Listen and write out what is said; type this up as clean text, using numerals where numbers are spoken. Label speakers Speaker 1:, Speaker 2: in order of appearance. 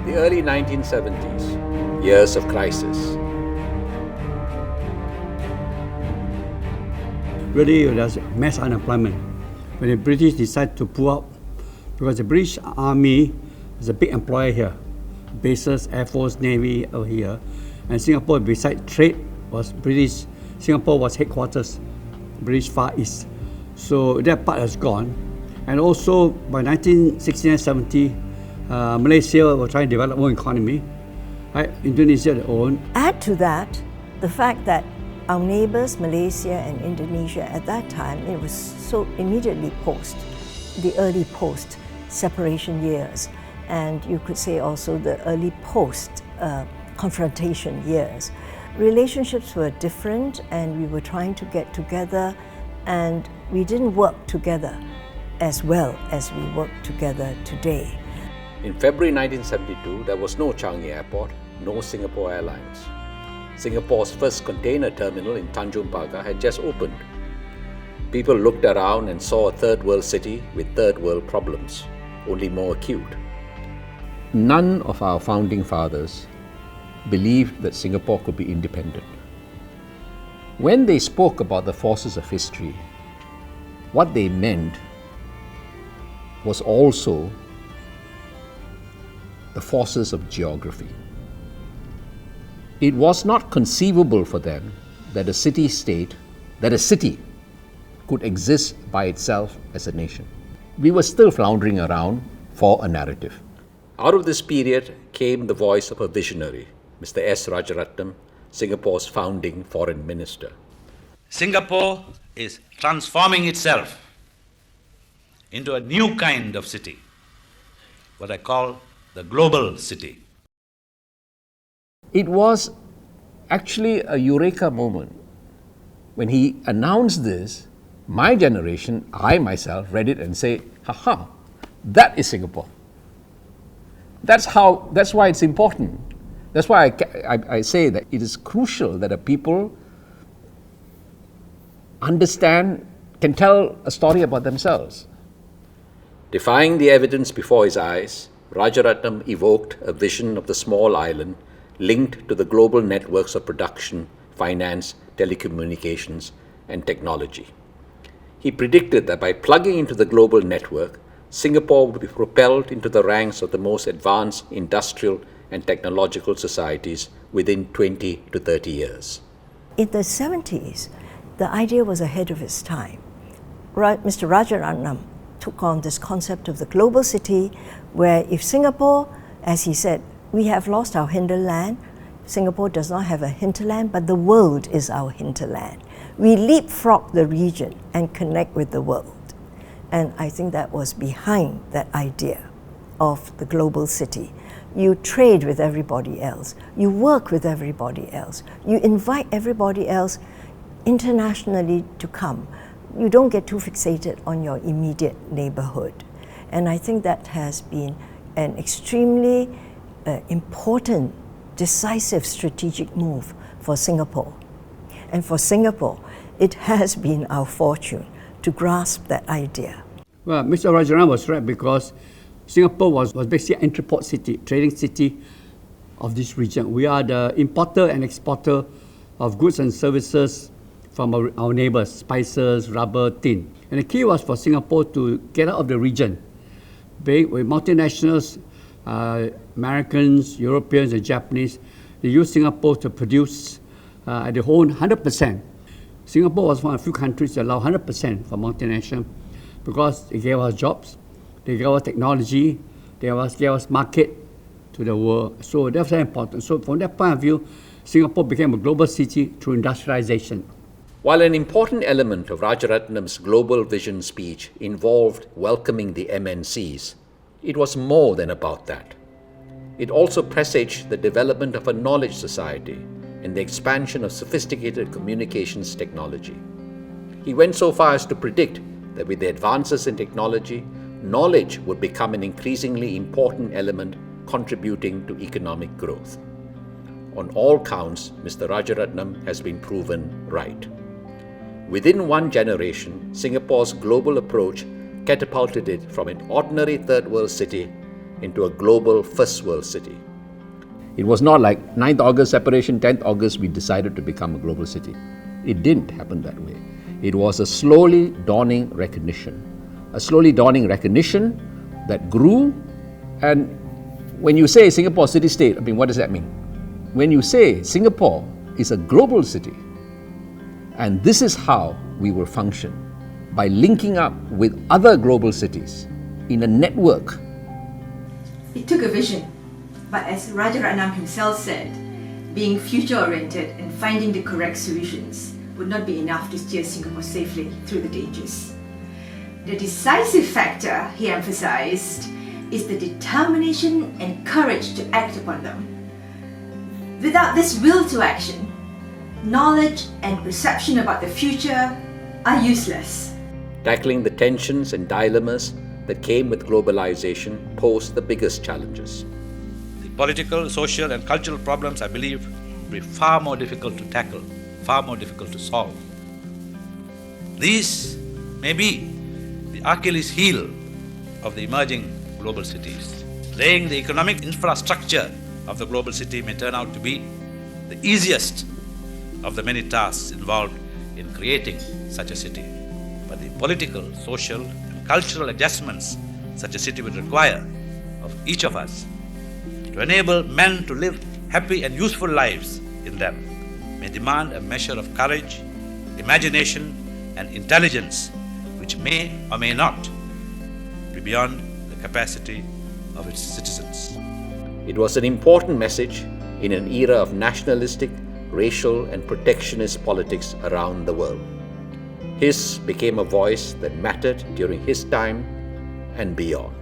Speaker 1: The early 1970s, years of crisis.
Speaker 2: Really, there's mass unemployment. When the British decided to pull out, because the British Army is a big employer here, bases, Air Force, Navy over here, and Singapore, besides trade, was British. Singapore was headquarters, British Far East. So that part has gone. And also by 1969-70, Malaysia was trying to develop own economy, right? Indonesia their own.
Speaker 3: Add to that the fact that our neighbors, Malaysia and Indonesia, at that time, it was so immediately the early post-separation years, and you could say also the early post-confrontation years. Relationships were different, and we were trying to get together, and we didn't work together as well as we work together today.
Speaker 1: In February 1972, there was no Changi Airport, no Singapore Airlines. Singapore's first container terminal in Tanjung Pagar had just opened. People looked around and saw a third world city with third world problems, only more acute. None of our founding fathers believed that Singapore could be independent. When they spoke about the forces of history, what they meant was also the forces of geography. It was not conceivable for them that a city could exist by itself as a nation. We were still floundering around for a narrative. Out of this period came the voice of a visionary, Mr. S. Rajaratnam, Singapore's founding foreign minister.
Speaker 4: Singapore is transforming itself into a new kind of city, what I call the global city.
Speaker 1: It was actually a eureka moment. When he announced this, my generation, I myself, read it and say, haha, that is Singapore. That's why it's important. That's why I say that it is crucial that a people understand, can tell a story about themselves. Defying the evidence before his eyes, Rajaratnam evoked a vision of the small island linked to the global networks of production, finance, telecommunications, and technology. He predicted that by plugging into the global network, Singapore would be propelled into the ranks of the most advanced industrial and technological societies within 20 to 30 years.
Speaker 3: In the 70s, the idea was ahead of its time. Mr. Rajaratnam took on this concept of the global city, where if Singapore, as he said, we have lost our hinterland, Singapore does not have a hinterland, but the world is our hinterland. We leapfrog the region and connect with the world. And I think that was behind that idea of the global city. You trade with everybody else. You work with everybody else. You invite everybody else internationally to come. You don't get too fixated on your immediate neighborhood. And I think that has been an extremely important, decisive strategic move for Singapore. And for Singapore, it has been our fortune to grasp that idea.
Speaker 2: Well, Mr. Rajaratnam was right, because Singapore was basically an entrepot city, trading city of this region. We are the importer and exporter of goods and services from our neighbors, spices, rubber, tin. And the key was for Singapore to get out of the region. With multinationals, Americans, Europeans, and Japanese, they used Singapore to produce at the whole 100%. Singapore was one of the few countries that allowed 100% for multinational, because they gave us jobs, they gave us technology, they gave us market to the world. So that's very important. So from that point of view, Singapore became a global city through industrialization.
Speaker 1: While an important element of Rajaratnam's global vision speech involved welcoming the MNCs, it was more than about that. It also presaged the development of a knowledge society and the expansion of sophisticated communications technology. He went so far as to predict that with the advances in technology, knowledge would become an increasingly important element contributing to economic growth. On all counts, Mr. Rajaratnam has been proven right. Within one generation, Singapore's global approach catapulted it from an ordinary third world city into a global first world city. It was not like 9th August separation, 10th August we decided to become a global city. It didn't happen that way. It was a slowly dawning recognition. A slowly dawning recognition that grew. And when you say Singapore city-state, what does that mean? When you say Singapore is a global city, and this is how we will function, by linking up with other global cities in a network.
Speaker 5: It took a vision, but as Rajaratnam himself said, being future-oriented and finding the correct solutions would not be enough to steer Singapore safely through the dangers. The decisive factor, he emphasized, is the determination and courage to act upon them. Without this will to action, knowledge and perception about the future are useless.
Speaker 1: Tackling the tensions and dilemmas that came with globalization posed the biggest challenges.
Speaker 4: The political, social, and cultural problems, I believe, will be far more difficult to tackle, far more difficult to solve. These may be the Achilles heel of the emerging global cities. Laying the economic infrastructure of the global city may turn out to be the easiest of the many tasks involved in creating such a city. But the political, social, and cultural adjustments such a city would require of each of us to enable men to live happy and useful lives in them may demand a measure of courage, imagination, and intelligence which may or may not be beyond the capacity of its citizens.
Speaker 1: It was an important message in an era of nationalistic, racial, and protectionist politics around the world. His became a voice that mattered during his time and beyond.